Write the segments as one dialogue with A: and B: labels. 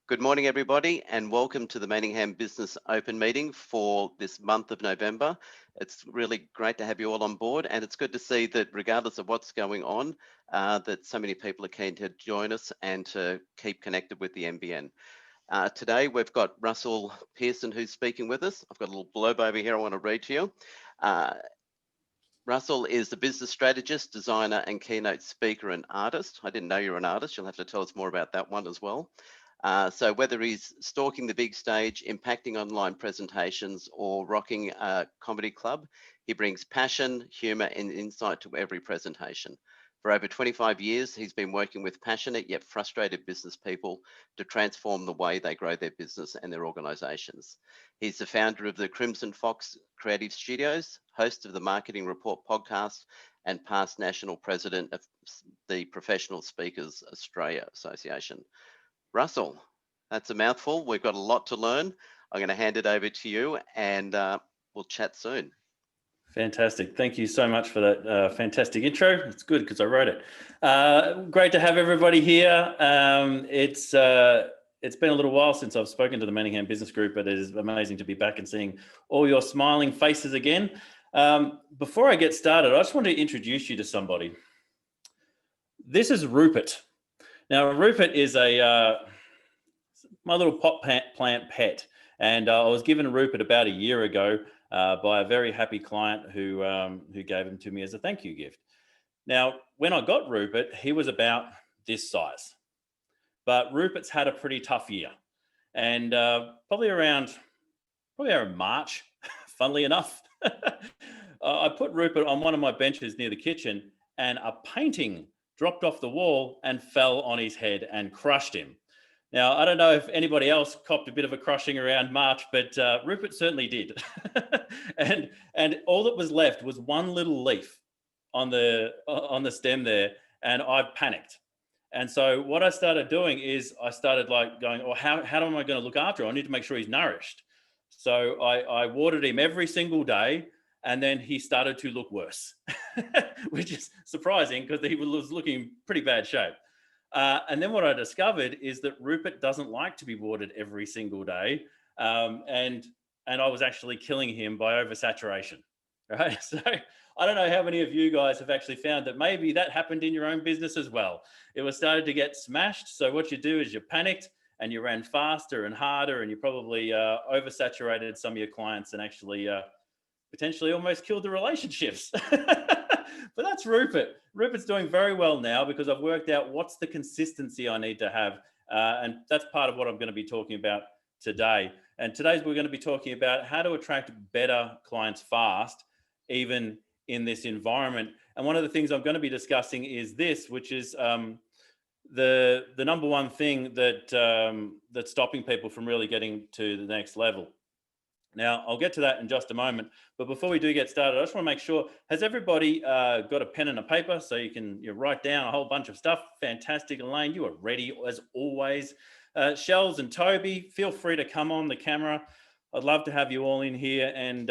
A: Good morning, everybody, and welcome to the Manningham Business Open meeting for this month of November. It's really great to have you all on board, and it's good to see that regardless of what's going on, that so many people are keen to join us and to keep connected with the MBN. Today, we've got Russell Pearson who's speaking with us. I've got a little blurb over here I want to read to you. Russell is the business strategist, designer, and keynote speaker and artist. I didn't know you're an artist. You'll have to tell us more about that one as well. So whether he's stalking the big stage, impacting online presentations, or rocking a comedy club, he brings passion, humour, and insight to every presentation. For over 25 years, he's been working with passionate yet frustrated business people to transform the way they grow their business and their organisations. He's the founder of the Crimson Fox Creative Studios, host of the Marketing Report podcast, and past national president of the Professional Speakers Australia Association. Russell, that's a mouthful. We've got a lot to learn. I'm going to hand it over to you and we'll chat soon.
B: Fantastic. Thank you so much for that fantastic intro. It's good because I wrote it. Great to have everybody here. It's been a little while since I've spoken to the Manningham Business Group, but it is amazing to be back and seeing all your smiling faces again. Before I get started, I just want to introduce you to somebody. This is Rupert. Now, Rupert is my little pot plant pet, and I was given Rupert about a year ago by a very happy client who gave him to me as a thank you gift. Now, when I got Rupert, he was about this size, but Rupert's had a pretty tough year, and probably around March, funnily enough, I put Rupert on one of my benches near the kitchen, and a painting dropped off the wall and fell on his head and crushed him. Now, I don't know if anybody else copped a bit of a crushing around March, but Rupert certainly did. and all that was left was one little leaf on the stem there, and I panicked. And so what I started doing is I started going, oh, how am I going to look after him? I need to make sure he's nourished. So I watered him every single day, and then he started to look worse, which is surprising because he was looking in pretty bad shape. And then what I discovered is that Rupert doesn't like to be watered every single day. And I was actually killing him by oversaturation, right? So I don't know how many of you guys have actually found that maybe that happened in your own business as well. It was started to get smashed. So what you do is you panicked and you ran faster and harder, and you probably oversaturated some of your clients and actually potentially almost killed the relationships. But that's Rupert. Rupert's doing very well now because I've worked out what's the consistency I need to have. And that's part of what I'm going to be talking about today. And today we're going to be talking about how to attract better clients fast, even in this environment. And one of the things I'm going to be discussing is this, which is the number one thing that's stopping people from really getting to the next level. Now, I'll get to that in just a moment, but before we do get started, I just want to make sure, has everybody got a pen and a paper so you write down a whole bunch of stuff? Fantastic. Elaine, you are ready as always. Shells and Toby, feel free to come on the camera. I'd love to have you all in here. And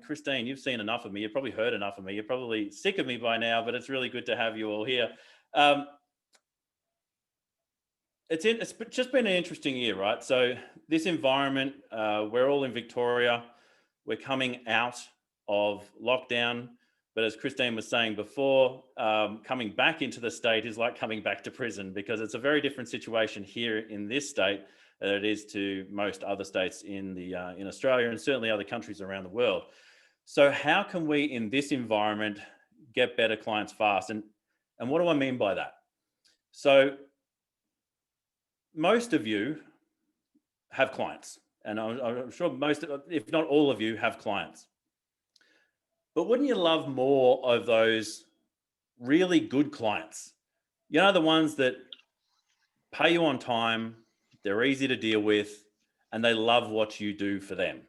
B: Christine, you've seen enough of me. You've probably heard enough of me. You're probably sick of me by now, but it's really good to have you all here. It's just been an interesting year, right? So this environment, we're all in Victoria. We're coming out of lockdown. But as Christine was saying before, coming back into the state is like coming back to prison, because it's a very different situation here in this state than it is to most other states in Australia and certainly other countries around the world. So how can we, in this environment, get better clients fast? And what do I mean by that? So most of you have clients, and I'm sure most, if not all of you, have clients. But wouldn't you love more of those really good clients? You know, the ones that pay you on time, they're easy to deal with, and they love what you do for them.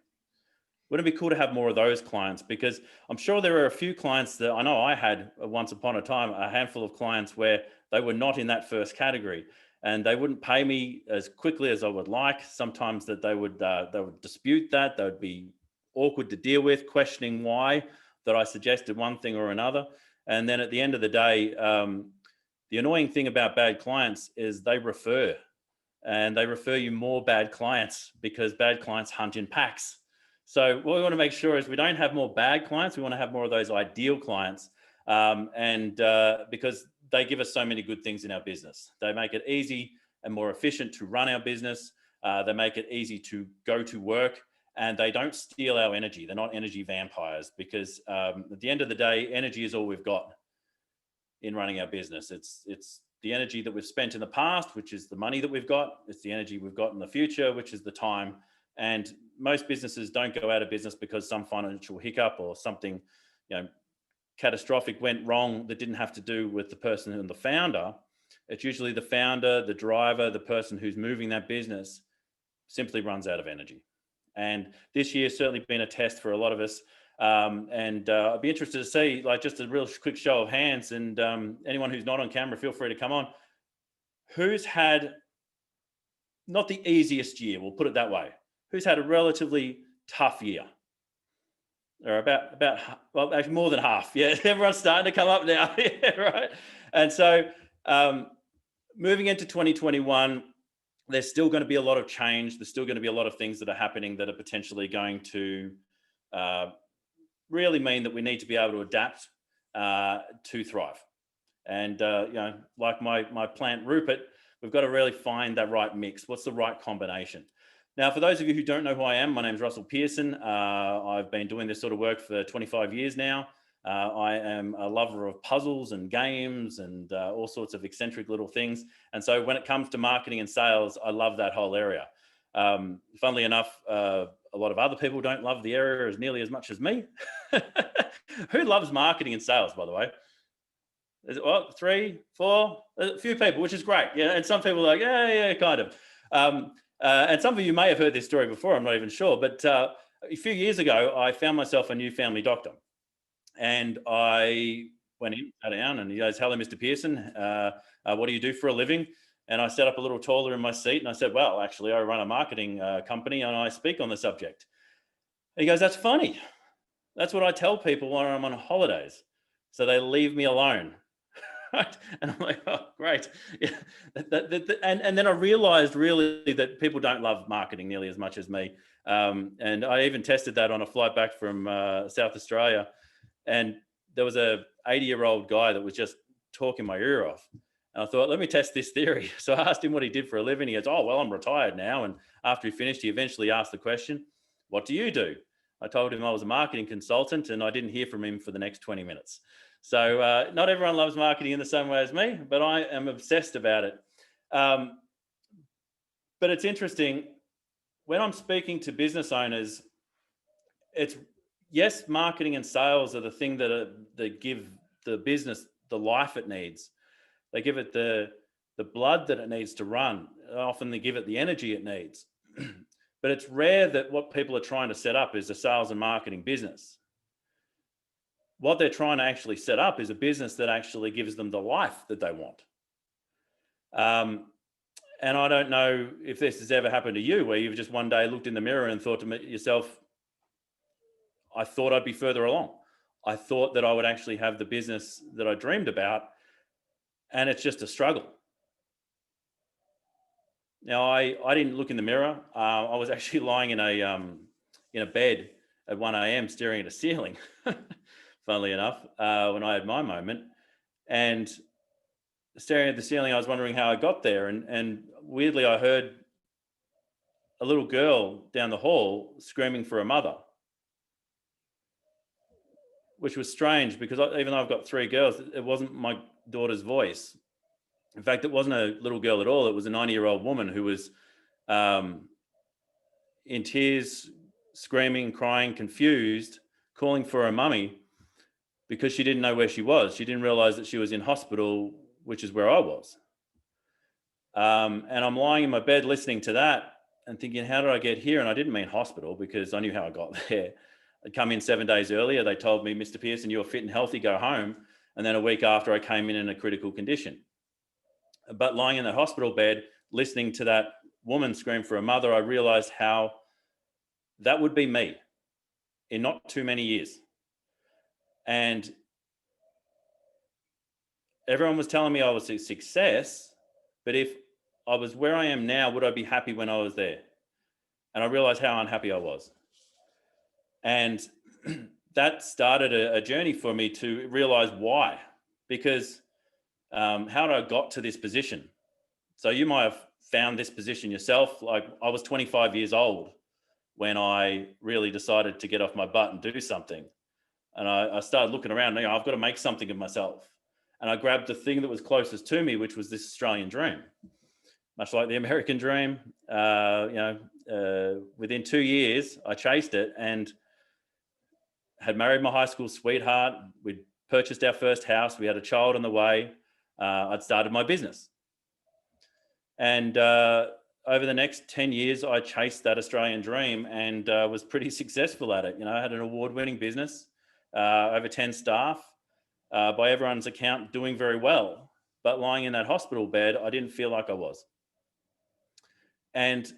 B: Wouldn't it be cool to have more of those clients? Because I'm sure there are a few clients that I know I had once upon a time, a handful of clients where they were not in that first category. And they wouldn't pay me as quickly as I would like. Sometimes that they would dispute that. They would be awkward to deal with, questioning why that I suggested one thing or another. And then at the end of the day, the annoying thing about bad clients is they refer. and they refer you more bad clients because bad clients hunt in packs. So what we want to make sure is we don't have more bad clients. We want to have more of those ideal clients, because they give us so many good things in our business. They make it easy and more efficient to run our business. They make it easy to go to work, and they don't steal our energy. They're not energy vampires, because at the end of the day, energy is all we've got in running our business. It's the energy that we've spent in the past, which is the money that we've got. It's the energy we've got in the future, which is the time. And most businesses don't go out of business because some financial hiccup or something, catastrophic went wrong that didn't have to do with the person and the founder. It's usually the founder, the driver, the person who's moving that business simply runs out of energy. And this year's certainly been a test for a lot of us. I'd be interested to see, like, just a real quick show of hands, and anyone who's not on camera, feel free to come on. Who's had not the easiest year, we'll put it that way. Who's had a relatively tough year? Or well, actually more than half. Yeah, everyone's starting to come up now. Yeah, right. And so moving into 2021, there's still going to be a lot of change. There's still going to be a lot of things that are happening that are potentially going to really mean that we need to be able to adapt to thrive. And like my plant Rupert, we've got to really find that right mix. What's the right combination? Now, for those of you who don't know who I am, my name is Russell Pearson. I've been doing this sort of work for 25 years now. I am a lover of puzzles and games and all sorts of eccentric little things. And so when it comes to marketing and sales, I love that whole area. Funnily enough, a lot of other people don't love the area as nearly as much as me. Who loves marketing and sales, by the way? Is it, well, 3, 4, a few people, which is great. Yeah, and some people are like, yeah, kind of. And some of you may have heard this story before, I'm not even sure. But a few years ago, I found myself a new family doctor. And I went in, sat down, and he goes, hello, Mr. Pearson. What do you do for a living? And I sat up a little taller in my seat, and I said, well, actually, I run a marketing company, and I speak on the subject. And he goes, that's funny. That's what I tell people when I'm on holidays. So they leave me alone. Right? And I'm like, oh, great. Yeah. And then I realized really that people don't love marketing nearly as much as me. And I even tested that on a flight back from South Australia. And there was a 80-year-old guy that was just talking my ear off. And I thought, let me test this theory. So I asked him what he did for a living. He goes, oh, well, I'm retired now. And after he finished, he eventually asked the question, what do you do? I told him I was a marketing consultant, and I didn't hear from him for the next 20 minutes. So not everyone loves marketing in the same way as me, but I am obsessed about it. But it's interesting, when I'm speaking to business owners, it's, yes, marketing and sales are the thing that give the business the life it needs. They give it the blood that it needs to run. Often they give it the energy it needs. But it's rare that what people are trying to set up is a sales and marketing business. What they're trying to actually set up is a business that actually gives them the life that they want. And I don't know if this has ever happened to you, where you've just one day looked in the mirror and thought to yourself, I thought I'd be further along. I thought that I would actually have the business that I dreamed about, and it's just a struggle. Now, I didn't look in the mirror. I was actually lying in a bed at 1 a.m. staring at a ceiling, funnily enough, when I had my moment. And staring at the ceiling, I was wondering how I got there. And weirdly, I heard a little girl down the hall screaming for her mother, which was strange because even though I've got 3 girls, it wasn't my daughter's voice. In fact, it wasn't a little girl at all. It was a 90-year-old woman who was in tears, screaming, crying, confused, calling for her mummy because she didn't know where she was. She didn't realize that she was in hospital, which is where I was. And I'm lying in my bed listening to that and thinking, how did I get here? And I didn't mean hospital because I knew how I got there. I'd come in 7 days earlier. They told me, Mr. Pearson, you're fit and healthy, go home. And then a week after, I came in a critical condition. But lying in that hospital bed, listening to that woman scream for her mother, I realized how that would be me in not too many years. And everyone was telling me I was a success, but if I was where I am now, would I be happy when I was there? And I realized how unhappy I was. And that started a journey for me to realize why. Because how did I got to this position? So you might have found this position yourself. Like, I was 25 years old when I really decided to get off my butt and do something. And I started looking around, I've got to make something of myself. And I grabbed the thing that was closest to me, which was this Australian dream. Much like the American dream, within 2 years, I chased it and had married my high school sweetheart. We'd purchased our first house. We had a child on the way. I'd started my business. And over the next 10 years, I chased that Australian dream and was pretty successful at it. I had an award-winning business, over 10 staff, by everyone's account, doing very well. But lying in that hospital bed, I didn't feel like I was. And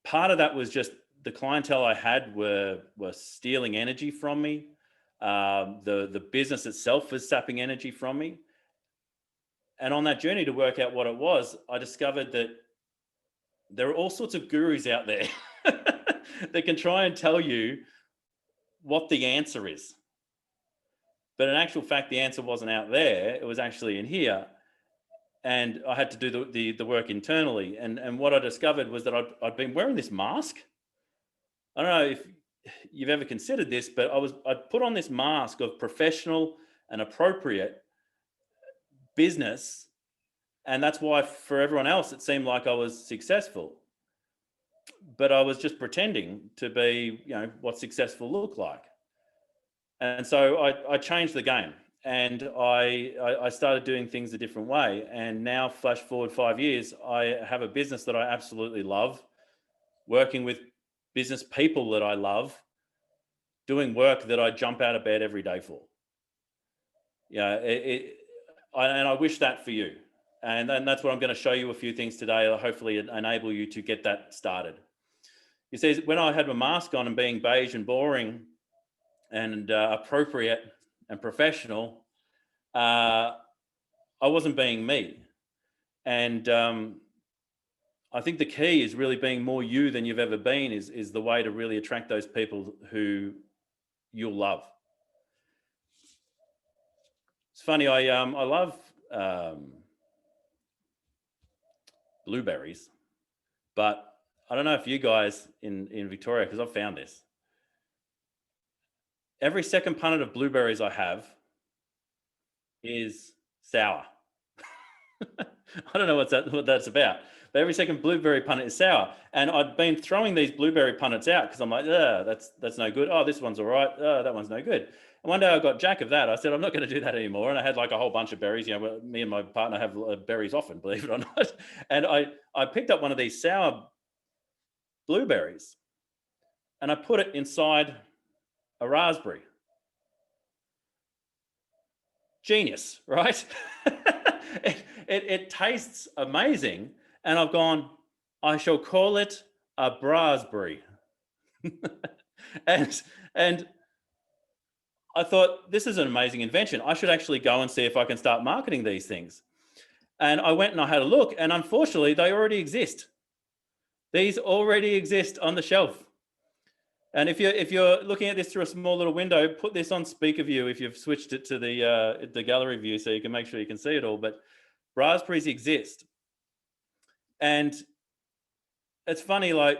B: part of that was just the clientele I had were stealing energy from me. The business itself was sapping energy from me. And on that journey to work out what it was, I discovered that there are all sorts of gurus out there that can try and tell you what the answer is. But in actual fact, the answer wasn't out there. It was actually in here. And I had to do the work internally. And what I discovered was that I'd been wearing this mask. I don't know if you've ever considered this, but I'd put on this mask of professional and appropriate business. And that's why for everyone else, it seemed like I was successful. But I was just pretending to be, what successful looked like. And so I changed the game. And I started doing things a different way. And now, flash forward 5 years, I have a business that I absolutely love, working with business people that I love, doing work that I jump out of bed every day for. And I wish that for you. And that's what I'm going to show you a few things today that'll hopefully enable you to get that started. He says, when I had my mask on and being beige and boring and appropriate and professional, I wasn't being me. And I think the key is really being more you than you've ever been is the way to really attract those people who you'll love. It's funny, I love blueberries, but I don't know if you guys in Victoria, because I've found this. Every second punnet of blueberries I have is sour. I don't know what that's about, but every second blueberry punnet is sour. And I'd been throwing these blueberry punnets out because I'm like, that's no good. Oh, this one's all right. Oh, that one's no good. And one day I got jack of that. I said, I'm not going to do that anymore. And I had like a whole bunch of berries. Me and my partner have berries often, believe it or not. And I picked up one of these sour blueberries and I put it inside a raspberry. Genius, right? It tastes amazing. And I've gone, I shall call it a brasberry. and I thought, this is an amazing invention. I should actually go and see if I can start marketing these things. And I went and I had a look, and unfortunately, they already exist. These already exist on the shelf. And if you're looking at this through a small little window, put this on speaker view if you've switched it to the gallery view so you can make sure you can see it all. But raspberries exist. And it's funny, like,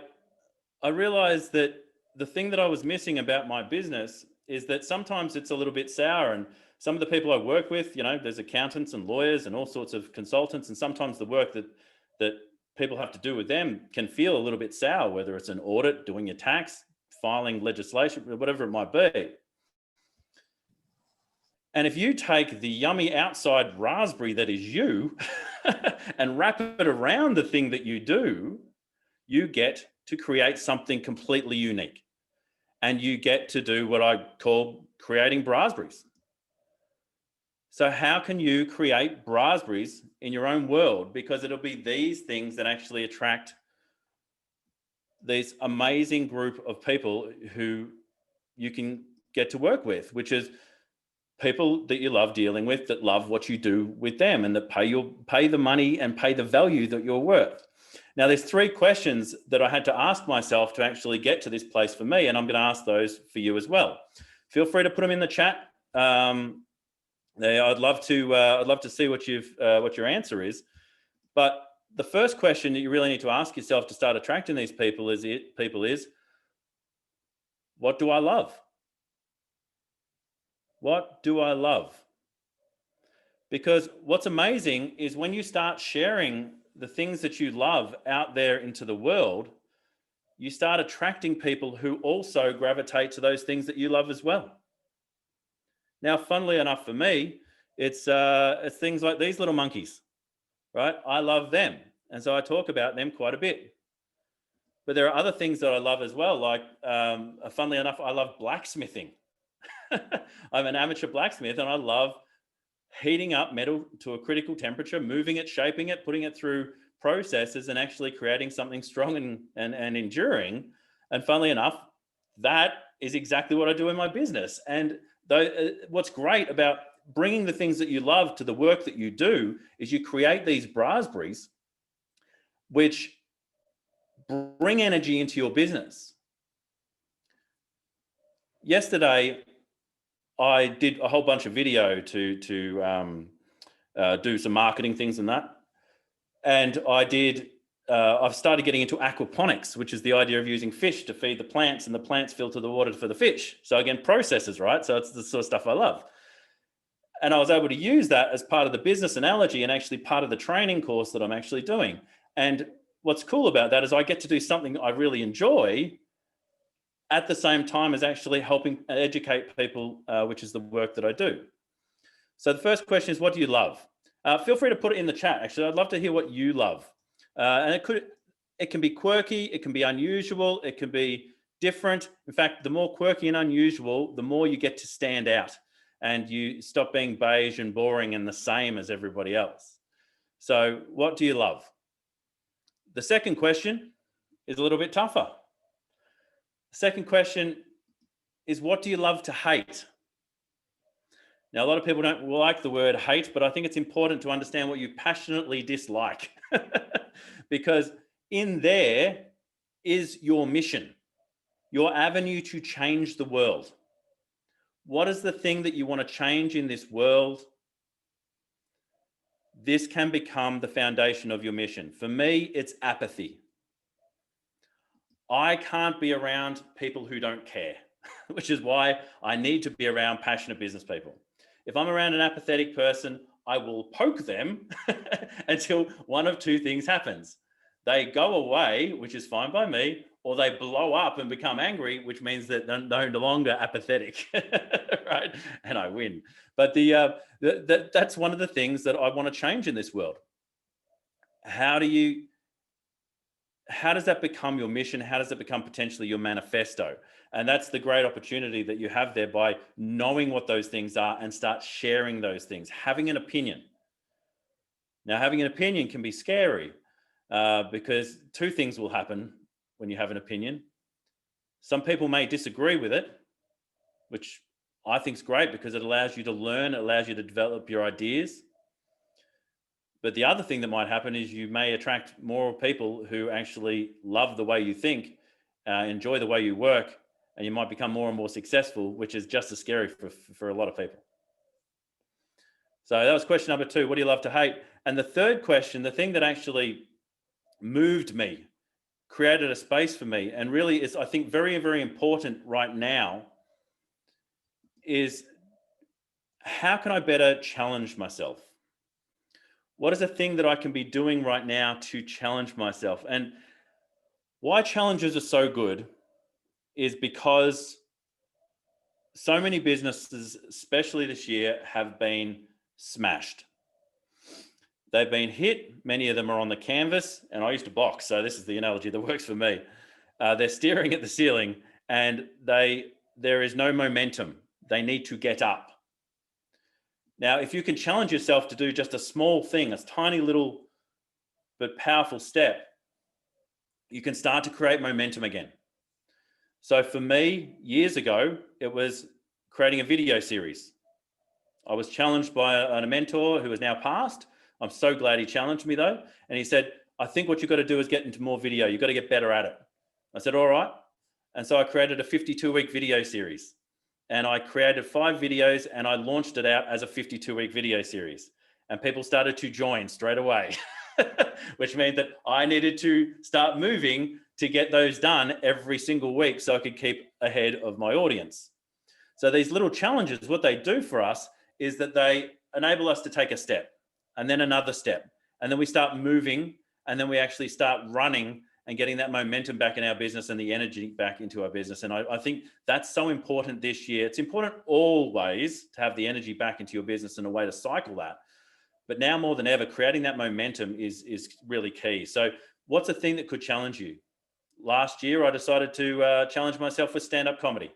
B: I realized that the thing that I was missing about my business is that sometimes it's a little bit sour, and some of the people I work with, there's accountants and lawyers and all sorts of consultants, and sometimes the work that people have to do with them can feel a little bit sour, whether it's an audit, doing your tax, filing legislation, whatever it might be. And if you take the yummy outside raspberry that is you and wrap it around the thing that you do, you get to create something completely unique. And you get to do what I call creating brasberries. So how can you create brasberries in your own world? Because it'll be these things that actually attract this amazing group of people who you can get to work with, which is people that you love dealing with, that love what you do with them, and that pay the money and pay the value that you're worth. Now, there's 3 questions that I had to ask myself to actually get to this place for me, and I'm going to ask those for you as well. Feel free to put them in the chat. I'd love to see what your answer is. But the first question that you really need to ask yourself to start attracting these people is, what do I love? What do I love? Because what's amazing is when you start sharing the things that you love out there into the world, you start attracting people who also gravitate to those things that you love as well. Now, funnily enough for me, it's things like these little monkeys, right? I love them. And so I talk about them quite a bit. But there are other things that I love as well. Like, funnily enough, I love blacksmithing. I'm an amateur blacksmith, and I love heating up metal to a critical temperature, moving it, shaping it, putting it through processes, and actually creating something strong and enduring. And funnily enough, that is exactly what I do in my business. And what's great about bringing the things that you love to the work that you do is you create these raspberries which bring energy into your business. Yesterday, I did a whole bunch of video to do some marketing things and that. And I've started getting into aquaponics, which is the idea of using fish to feed the plants, and the plants filter the water for the fish. So again, processes, right? So it's the sort of stuff I love. And I was able to use that as part of the business analogy and actually part of the training course that I'm actually doing. And what's cool about that is I get to do something I really enjoy at the same time as actually helping educate people, which is the work that I do. So the first question is, what do you love? Feel free to put it in the chat. Actually, I'd love to hear what you love. And it can be quirky, it can be unusual, it can be different. In fact, the more quirky and unusual, the more you get to stand out and you stop being beige and boring and the same as everybody else. So what do you love? The second question is a little bit tougher. The second question is, what do you love to hate? Now, a lot of people don't like the word hate, but I think it's important to understand what you passionately dislike because in there is your mission, your avenue to change the world. What is the thing that you want to change in this world? This can become the foundation of your mission. For me, it's apathy. I can't be around people who don't care, which is why I need to be around passionate business people. If I'm around an apathetic person, I will poke them until one of 2 things happens. They go away, which is fine by me, or they blow up and become angry, which means that they're no longer apathetic, right? And I win. But that's one of the things that I want to change in this world. How does that become your mission? How does it become potentially your manifesto? And that's the great opportunity that you have there by knowing what those things are and start sharing those things, having an opinion. Now, having an opinion can be scary because 2 things will happen when you have an opinion. Some people may disagree with it, which I think is great because it allows you to learn, it allows you to develop your ideas. But the other thing that might happen is you may attract more people who actually love the way you think, enjoy the way you work, and you might become more and more successful, which is just as scary for a lot of people. So that was question number 2. What do you love to hate? And the third question, the thing that actually moved me, created a space for me, and really is, I think, very, very important right now, is how can I better challenge myself? What is a thing that I can be doing right now to challenge myself? And why challenges are so good is because so many businesses, especially this year, have been smashed. They've been hit. Many of them are on the canvas, and I used to box, so this is the analogy that works for me. They're staring at the ceiling, and there is no momentum. They need to get up. Now, if you can challenge yourself to do just a small thing, a tiny little but powerful step, you can start to create momentum again. So for me, years ago, it was creating a video series. I was challenged by a mentor who has now passed. I'm so glad he challenged me though. And he said, I think what you've got to do is get into more video. You've got to get better at it. I said, all right. And so I created a 52-week video series. And I created 5 videos and I launched it out as a 52-week video series. And people started to join straight away, which meant that I needed to start moving to get those done every single week so I could keep ahead of my audience. So these little challenges, what they do for us is that they enable us to take a step and then another step. And then we start moving and then we actually start running and getting that momentum back in our business and the energy back into our business. And I think that's so important this year. It's important always to have the energy back into your business and a way to cycle that. But now more than ever, creating that momentum is really key. So what's a thing that could challenge you? Last year, I decided to challenge myself with stand-up comedy.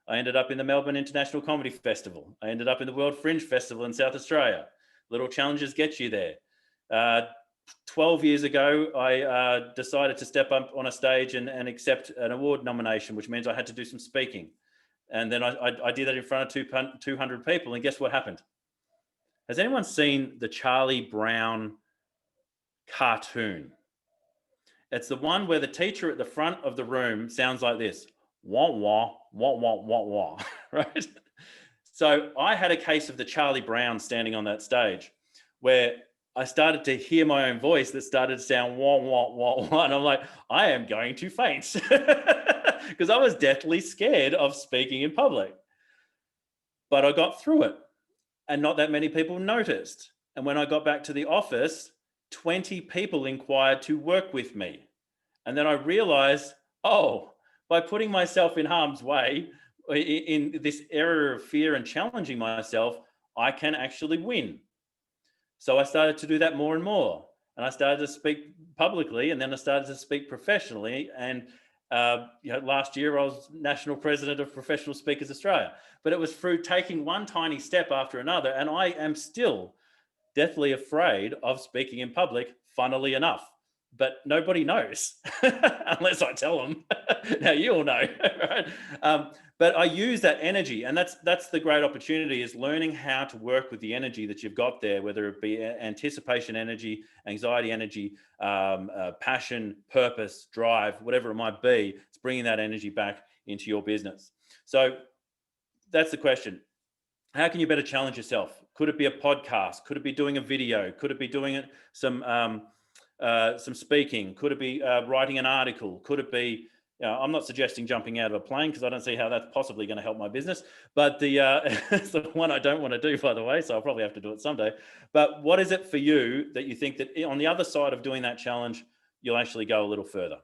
B: I ended up in the Melbourne International Comedy Festival. I ended up in the World Fringe Festival in South Australia. Little challenges get you there. 12 years ago, I decided to step up on a stage and accept an award nomination, which means I had to do some speaking. And then I did that in front of 200 people. And guess what happened? Has anyone seen the Charlie Brown cartoon? It's the one where the teacher at the front of the room sounds like this. Wah, wah, wah, wah, wah, wah, right? So I had a case of the Charlie Brown standing on that stage where I started to hear my own voice that started to sound wah, wah, wah, wah. And I'm like, I am going to faint because I was deathly scared of speaking in public. But I got through it and not that many people noticed. And when I got back to the office, 20 people inquired to work with me. And then I realized, oh, by putting myself in harm's way in this area of fear and challenging myself, I can actually win. So I started to do that more and more. And I started to speak publicly, and then I started to speak professionally. And last year I was national president of Professional Speakers Australia. But it was through taking one tiny step after another. And I am still deathly afraid of speaking in public, funnily enough. But nobody knows unless I tell them. Now you all know, right? But I use that energy, and that's the great opportunity, is learning how to work with the energy that you've got there, whether it be anticipation energy, anxiety energy, passion, purpose, drive, whatever it might be. It's bringing that energy back into your business. So that's the question. How can you better challenge yourself? Could it be a podcast? Could it be doing a video? Could it be doing some speaking? Could it be writing an article? Could it be, I'm not suggesting jumping out of a plane because I don't see how that's possibly going to help my business, but it's the one I don't want to do, by the way, so I'll probably have to do it someday. But what is it for you that you think that on the other side of doing that challenge, you'll actually go a little further?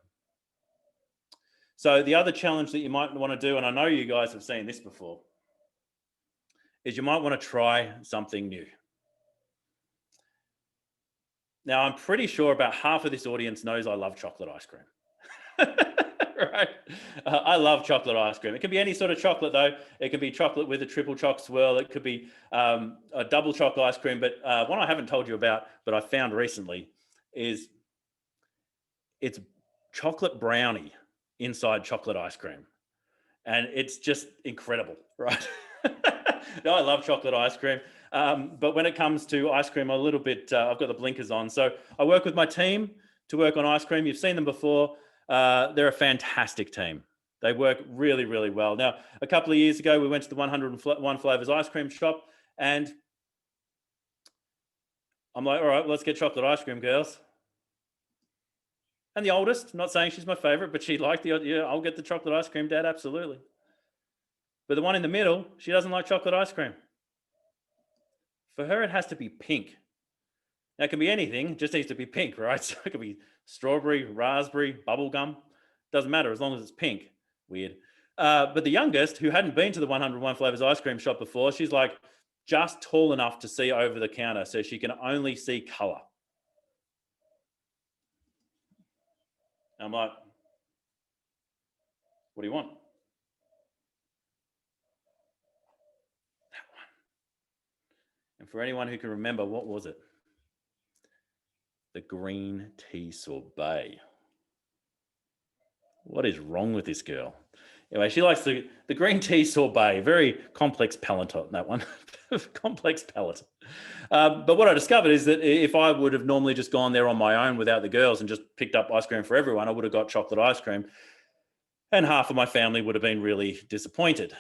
B: So the other challenge that you might want to do, and I know you guys have seen this before, is you might want to try something new. Now, I'm pretty sure about half of this audience knows I love chocolate ice cream. Right? I love chocolate ice cream. It can be any sort of chocolate, though. It could be chocolate with a triple choc swirl. It could be a double chocolate ice cream. But one I haven't told you about, but I found recently, is it's chocolate brownie inside chocolate ice cream. And it's just incredible, right? No, I love chocolate ice cream. But when it comes to ice cream, I'm a little bit, I've got the blinkers on. So I work with my team to work on ice cream. You've seen them before. They're a fantastic team. They work really, really well. Now, a couple of years ago, we went to the 101 Flavors ice cream shop, and I'm like, all right, let's get chocolate ice cream, girls. And the oldest, not saying she's my favorite, but she liked I'll get the chocolate ice cream, Dad, absolutely. But the one in the middle, she doesn't like chocolate ice cream. For her, it has to be pink. Now, it can be anything, it just needs to be pink, right? So it could be strawberry, raspberry, bubblegum. Doesn't matter as long as it's pink. Weird. But the youngest, who hadn't been to the 101 Flavors ice cream shop before, she's like just tall enough to see over the counter, so she can only see color. And I'm like, what do you want? That one. And for anyone who can remember, what was it? The green tea sorbet. What is wrong with this girl? Anyway, she likes the green tea sorbet. Very complex palate on that one. Complex palate. But what I discovered is that if I would have normally just gone there on my own without the girls and just picked up ice cream for everyone, I would have got chocolate ice cream, and half of my family would have been really disappointed.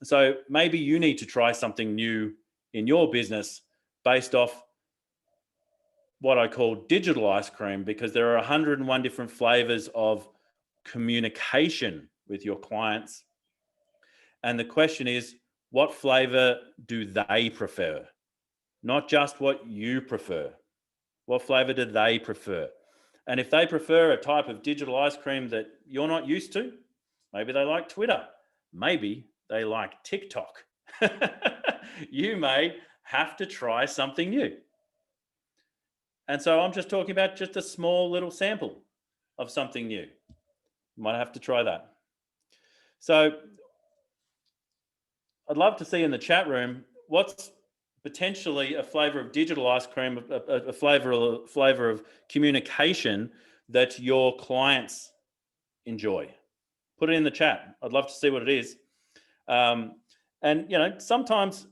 B: So maybe you need to try something new in your business based off what I call digital ice cream, because there are 101 different flavors of communication with your clients. And the question is, what flavor do they prefer? Not just what you prefer. What flavor do they prefer? And if they prefer a type of digital ice cream that you're not used to, maybe they like Twitter, maybe they like TikTok. You may have to try something new. And so I'm just talking about just a small little sample of something new. You might have to try that. So I'd love to see in the chat room what's potentially a flavor of digital ice cream, a flavor of communication that your clients enjoy. Put it in the chat. I'd love to see what it is. And you know, sometimes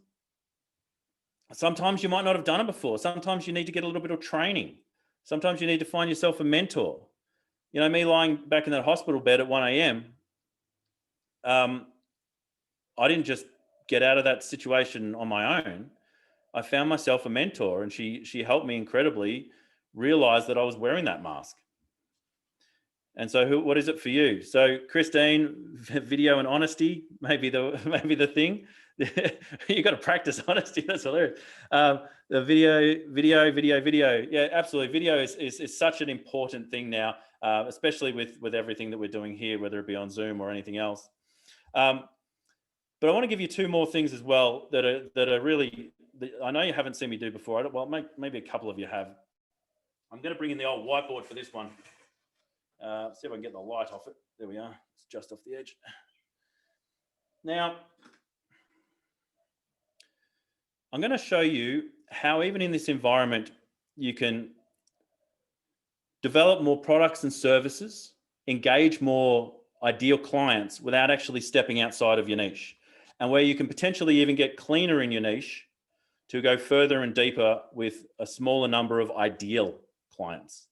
B: you might not have done it before. Sometimes you need to get a little bit of training. Sometimes you need to find yourself a mentor. You know, me lying back in that hospital bed at 1 a.m., I didn't just get out of that situation on my own. I found myself a mentor, and she helped me incredibly realize that I was wearing that mask. And so what is it for you? So Christine, video and honesty, maybe the thing. You got to practice honesty. That's hilarious. The video. Yeah, absolutely. Video is such an important thing now, especially with everything that we're doing here, whether it be on Zoom or anything else. But I want to give you two more things as well that are really, I know you haven't seen me do before. Well, maybe a couple of you have. I'm going to bring in the old whiteboard for this one. See if I can get the light off it. There we are. It's just off the edge. Now, I'm going to show you how even in this environment, you can develop more products and services, engage more ideal clients without actually stepping outside of your niche, and where you can potentially even get cleaner in your niche to go further and deeper with a smaller number of ideal clients.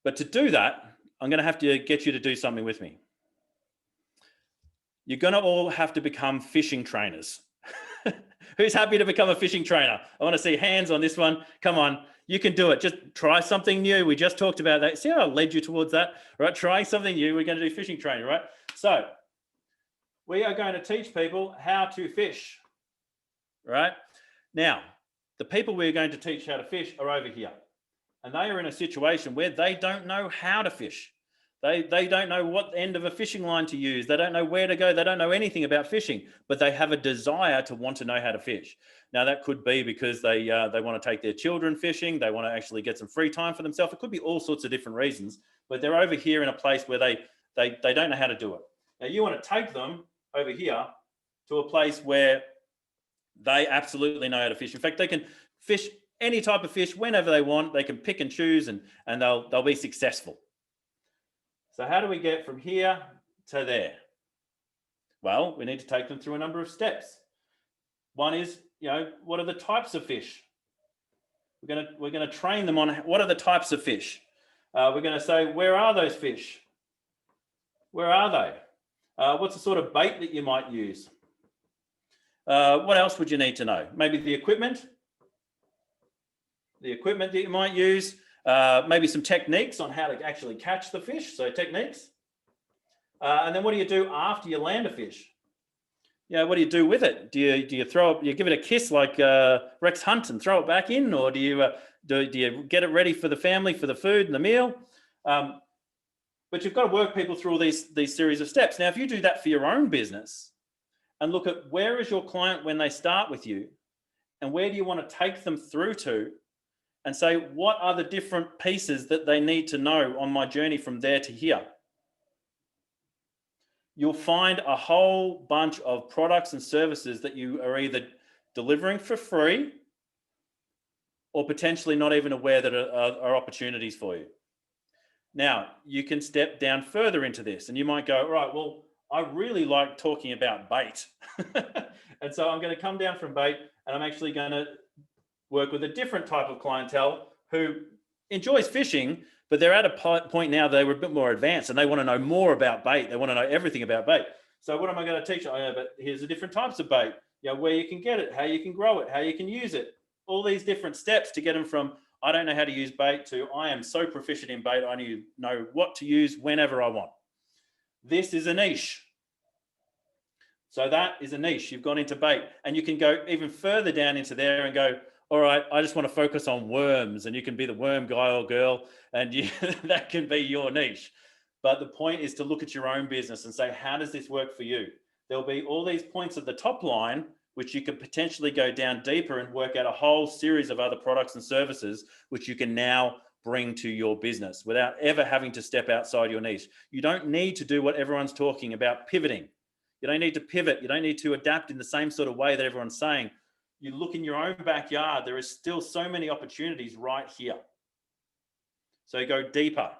B: But to do that, I'm going to have to get you to do something with me. You're going to all have to become fishing trainers. Who's happy to become a fishing trainer? I want to see hands on this one. Come on, you can do it. Just try something new. We just talked about that. See how I led you towards that, right? Trying something new. We're going to do fishing training, right? So we are going to teach people how to fish, right? Now, the people we're going to teach how to fish are over here. And they are in a situation where they don't know how to fish. They don't know what end of a fishing line to use. They don't know where to go. They don't know anything about fishing, but they have a desire to want to know how to fish. Now, that could be because they want to take their children fishing. They want to actually get some free time for themselves. It could be all sorts of different reasons, but they're over here in a place where they don't know how to do it. Now, you want to take them over here to a place where they absolutely know how to fish. In fact, they can fish any type of fish whenever they want. They can pick and choose, and they'll be successful. So how do we get from here to there? Well, we need to take them through a number of steps. One is, you know, what are the types of fish? We're gonna train them on what are the types of fish. We're going to say, where are those fish? Where are they? What's the sort of bait that you might use? What else would you need to know? Maybe the equipment that you might use. Maybe some techniques on how to actually catch the fish. So techniques. And then what do you do after you land a fish? You know, what do you do with it? Do you throw it? You give it a kiss like Rex Hunt and throw it back in, or do you get it ready for the family for the food and the meal? But you've got to work people through all these series of steps. Now, if you do that for your own business and look at where is your client when they start with you, and where do you want to take them through to, and say, what are the different pieces that they need to know on my journey from there to here? You'll find a whole bunch of products and services that you are either delivering for free or potentially not even aware that are opportunities for you. Now, you can step down further into this and you might go, right, well, I really like talking about bait. And so I'm going to come down from bait, and I'm actually going to work with a different type of clientele who enjoys fishing, but they're at a point now they were a bit more advanced and they want to know more about bait. They want to know everything about bait. So what am I going to teach? Oh, yeah, but here's the different types of bait, where you can get it, how you can grow it, how you can use it, all these different steps to get them from I don't know how to use bait to I am so proficient in bait, I need to know what to use whenever I want. This is a niche. So that is a niche. You've gone into bait, and you can go even further down into there and go, all right, I just want to focus on worms, and you can be the worm guy or girl, and that can be your niche. But the point is to look at your own business and say, how does this work for you? There'll be all these points at the top line, which you could potentially go down deeper and work out a whole series of other products and services, which you can now bring to your business without ever having to step outside your niche. You don't need to do what everyone's talking about, pivoting. You don't need to pivot. You don't need to adapt in the same sort of way that everyone's saying. You look in your own backyard, there is still so many opportunities right here. So you go deeper,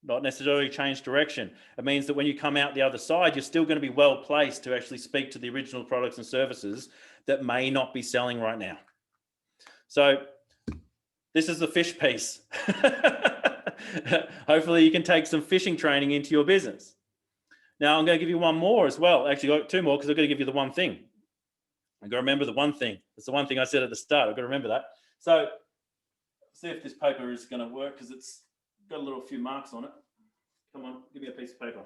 B: not necessarily change direction. It means that when you come out the other side, you're still going to be well placed to actually speak to the original products and services that may not be selling right now. So this is the fish piece. Hopefully you can take some fishing training into your business. Now I'm going to give you one more as well. Actually, I've got two more because I've got to give you the one thing. I've got to remember the one thing. It's the one thing I said at the start. I've got to remember that. So see if this paper is going to work because it's got a few marks on it. Come on, give me a piece of paper.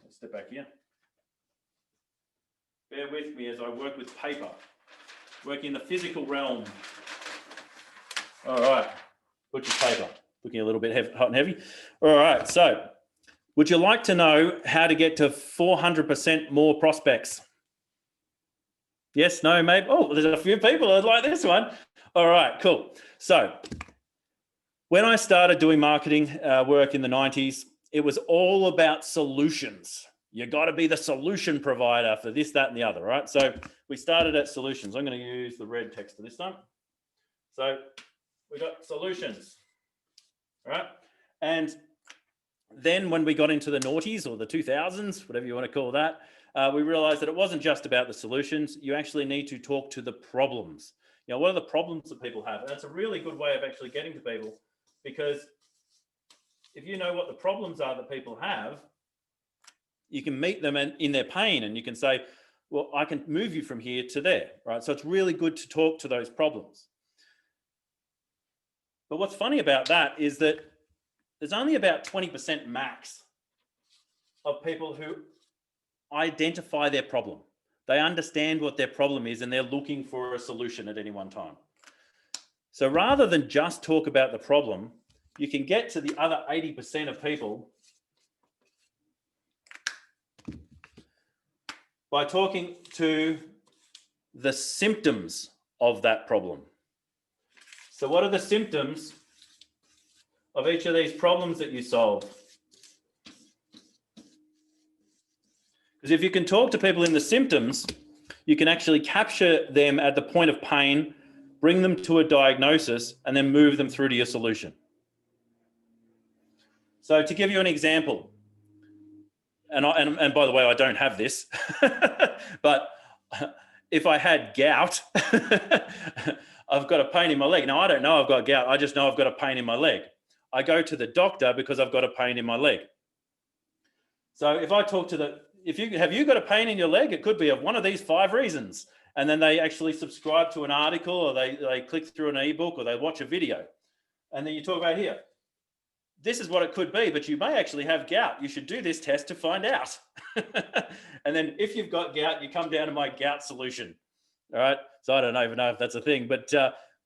B: Let's step back here. Bear with me as I work with paper, working in the physical realm. All right, butcher's paper. Looking a little bit hot and heavy. All right, so would you like to know how to get to 400% more prospects? Yes, no, maybe. Oh, there's a few people that like this one. All right, cool. So when I started doing marketing work in the 90s, it was all about solutions. You got to be the solution provider for this, that, and the other, right? So we started at solutions. I'm going to use the red text for this time. So we got solutions, right? And then when we got into the noughties or the 2000s, whatever you want to call that, we realized that it wasn't just about the solutions. You actually need to talk to the problems. What are the problems that people have? And that's a really good way of actually getting to people, because if you know what the problems are that people have, you can meet them in their pain, and you can say, well, I can move you from here to there, right? So it's really good to talk to those problems. But what's funny about that is that there's only about 20% max of people who identify their problem. They understand what their problem is and they're looking for a solution at any one time. So rather than just talk about the problem, you can get to the other 80% of people by talking to the symptoms of that problem. So what are the symptoms of each of these problems that you solve? Because if you can talk to people in the symptoms, you can actually capture them at the point of pain, bring them to a diagnosis, and then move them through to your solution. So to give you an example, and by the way, I don't have this, but if I had gout, I've got a pain in my leg. Now, I don't know I've got gout. I just know I've got a pain in my leg. I go to the doctor because I've got a pain in my leg. So if I talk to have you got a pain in your leg? It could be of one of these 5 reasons. And then they actually subscribe to an article, or they click through an ebook, or they watch a video. And then you talk about here. This is what it could be, but you may actually have gout. You should do this test to find out. And then if you've got gout, you come down to my gout solution. All right. So I don't even know if that's a thing, but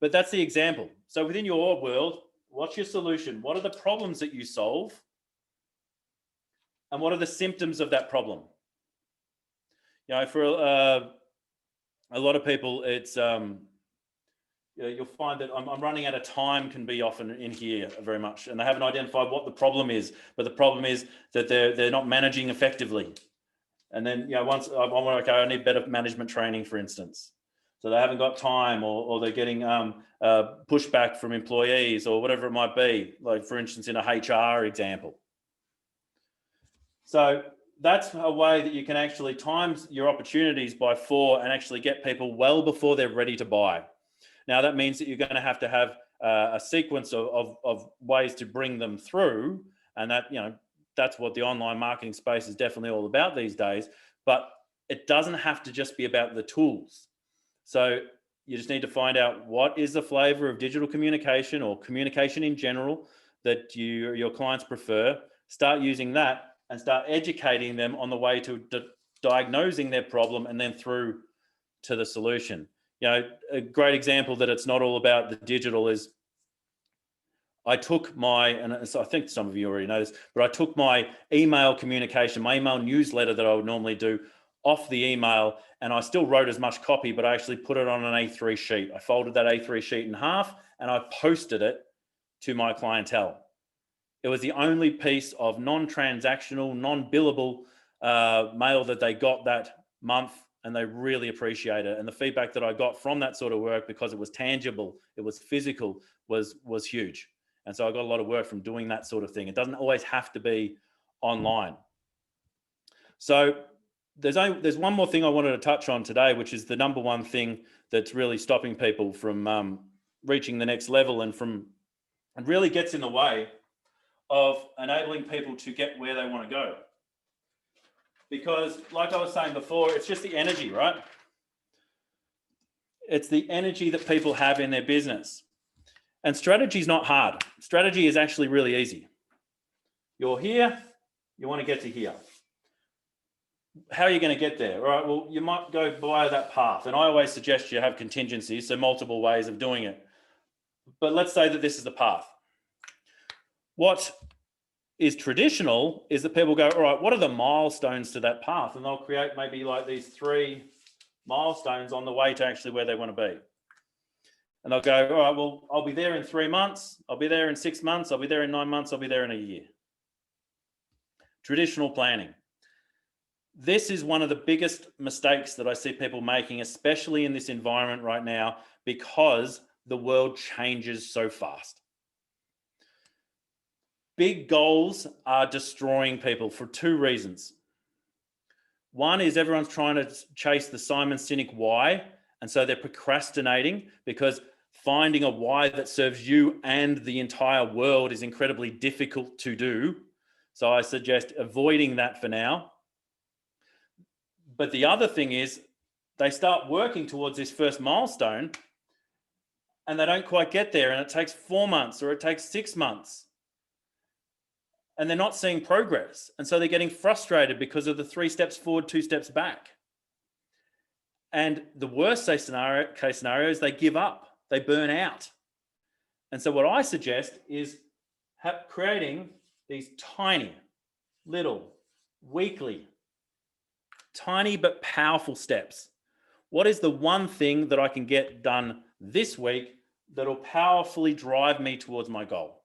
B: that's the example. So within your world, what's your solution? What are the problems that you solve? And what are the symptoms of that problem? For a lot of people, it's you'll find that I'm running out of time can be often in here very much, and they haven't identified what the problem is. But the problem is that they're not managing effectively. And then once I need better management training, for instance. So they haven't got time, or they're getting pushback from employees, or whatever it might be. Like for instance, in a HR example. So that's a way that you can actually times your opportunities by 4 and actually get people well before they're ready to buy. Now, that means that you're going to have a sequence of ways to bring them through. And that, that's what the online marketing space is definitely all about these days. But it doesn't have to just be about the tools. So you just need to find out what is the flavor of digital communication or communication in general that your clients prefer. Start using that and start educating them on the way to diagnosing their problem and then through to the solution. A great example that it's not all about the digital is I took and so I think some of you already know this, but I took my email communication, my email newsletter that I would normally do off the email, and I still wrote as much copy, but I actually put it on an A3 sheet. I folded that A3 sheet in half and I posted it to my clientele. It was the only piece of non-transactional, non-billable mail that they got that month, and they really appreciate it. And the feedback that I got from that sort of work, because it was tangible, it was physical, was huge. And so I got a lot of work from doing that sort of thing. It doesn't always have to be online. So there's one more thing I wanted to touch on today, which is the number one thing that's really stopping people from reaching the next level and really gets in the way of enabling people to get where they want to go. Because like I was saying before, it's just the energy, right? It's the energy that people have in their business. And strategy is not hard. Strategy is actually really easy. You're here, you want to get to here. How are you going to get there? All right, well, you might go via that path. And I always suggest you have contingencies, so multiple ways of doing it. But let's say that this is the path. What is traditional is that people go, all right, what are the milestones to that path? And they'll create maybe like these 3 milestones on the way to actually where they want to be. And they'll go, all right, well, I'll be there in 3 months. I'll be there in 6 months. I'll be there in 9 months. I'll be there in a year. Traditional planning. This is one of the biggest mistakes that I see people making, especially in this environment right now, because the world changes so fast. Big goals are destroying people for 2 reasons. One is everyone's trying to chase the Simon Sinek why, and so they're procrastinating because finding a why that serves you and the entire world is incredibly difficult to do. So I suggest avoiding that for now. But the other thing is they start working towards this first milestone and they don't quite get there, and it takes 4 months or it takes 6 months. And they're not seeing progress. And so they're getting frustrated because of the 3 steps forward, 2 steps back. And the worst case scenario is they give up, they burn out. And so what I suggest is creating these tiny, little, weekly, tiny but powerful steps. What is the one thing that I can get done this week that'll powerfully drive me towards my goal?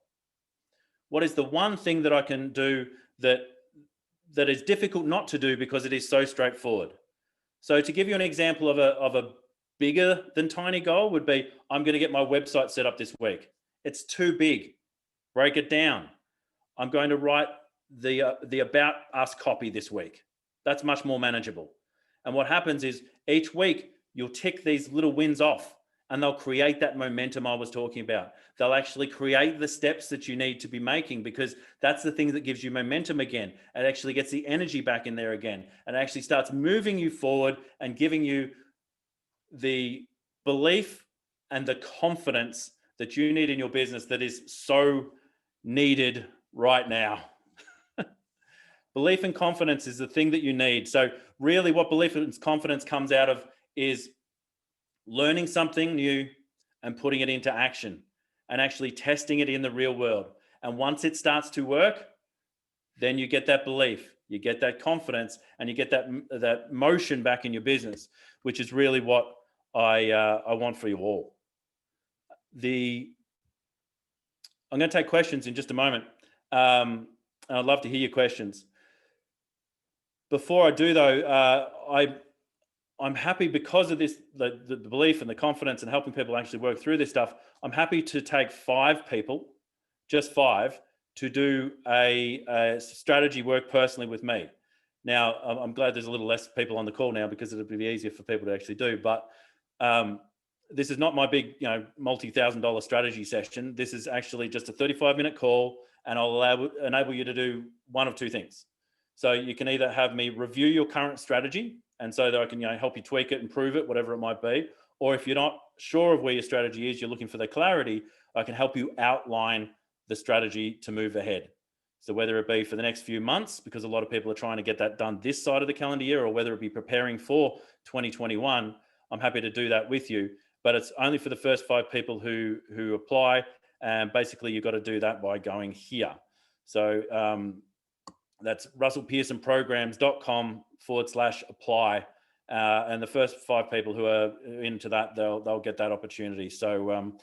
B: What is the one thing that I can do that is difficult not to do because it is so straightforward? So to give you an example of a bigger than tiny goal would be, I'm going to get my website set up this week. It's too big. Break it down. I'm going to write the about us copy this week. That's much more manageable. And what happens is each week you'll tick these little wins off, and they'll create that momentum I was talking about. They'll actually create the steps that you need to be making, because that's the thing that gives you momentum again. It actually gets the energy back in there again, and actually starts moving you forward and giving you the belief and the confidence that you need in your business that is so needed right now. Belief and confidence is the thing that you need. So really what belief and confidence comes out of is learning something new and putting it into action and actually testing it in the real world. And once it starts to work, then you get that belief, you get that confidence, and you get that motion back in your business, which is really what I want for you all. I'm going to take questions in just a moment. And I'd love to hear your questions. Before I do though, I'm happy because of this, the belief and the confidence and helping people actually work through this stuff. I'm happy to take 5 people, just 5, to do a strategy work personally with me. Now, I'm glad there's a little less people on the call now because it'll be easier for people to actually do. But this is not my big, multi-$1,000 strategy session. This is actually just a 35-minute call, and I'll enable you to do one of two things. So you can either have me review your current strategy, and so that I can help you tweak it, improve it, whatever it might be. Or if you're not sure of where your strategy is, you're looking for the clarity, I can help you outline the strategy to move ahead. So whether it be for the next few months, because a lot of people are trying to get that done this side of the calendar year, or whether it be preparing for 2021, I'm happy to do that with you. But it's only for the first 5 people who apply. And basically, you've got to do that by going here. So that's russellpearsonprograms.com/apply. And the first 5 people who are into that, they'll get that opportunity. So,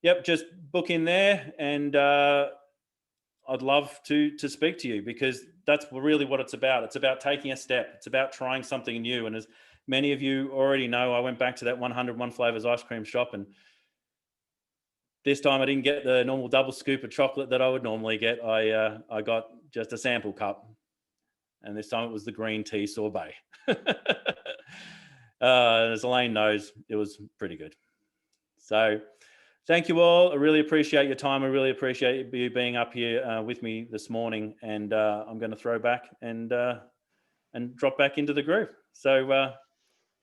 B: yep, just book in there, and I'd love to speak to you, because that's really what it's about. It's about taking a step. It's about trying something new. And as many of you already know, I went back to that 101 flavors ice cream shop, and this time I didn't get the normal double scoop of chocolate that I would normally get. I got just a sample cup, and this time it was the green tea sorbet. As Elaine knows, it was pretty good. So thank you all. I really appreciate your time. I really appreciate you being up here with me this morning. And I'm going to throw back and drop back into the groove. So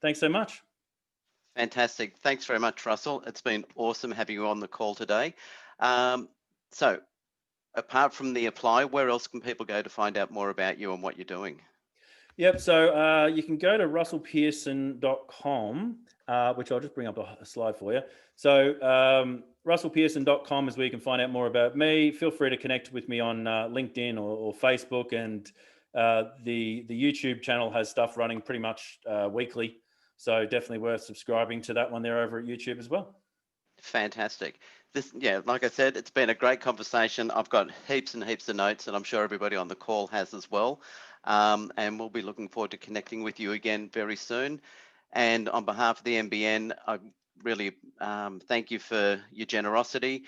B: thanks so much.
A: Fantastic. Thanks very much, Russell. It's been awesome having you on the call today. So apart from the apply, where else can people go to find out more about you and what you're doing?
B: Yep. So you can go to russellpearson.com, which I'll just bring up a slide for you. So russellpearson.com is where you can find out more about me. Feel free to connect with me on LinkedIn or Facebook, and the YouTube channel has stuff running pretty much weekly. So definitely worth subscribing to that one there over at YouTube as well.
A: Fantastic. Like I said, it's been a great conversation. I've got heaps and heaps of notes, and I'm sure everybody on the call has as well. And we'll be looking forward to connecting with you again very soon. And on behalf of the MBN, I really thank you for your generosity.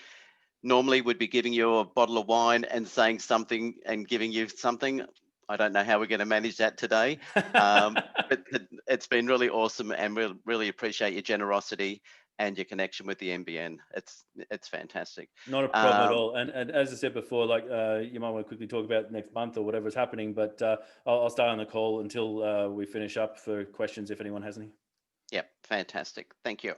A: Normally, we'd be giving you a bottle of wine and saying something and giving you something. I don't know how we're going to manage that today, but it's been really awesome, and we really appreciate your generosity and your connection with the MBN. It's fantastic.
B: Not a problem at all. And as I said before, like you might want to quickly talk about next month or whatever's happening, but I'll stay on the call until we finish up for questions if anyone has any.
A: Yep, fantastic. Thank you.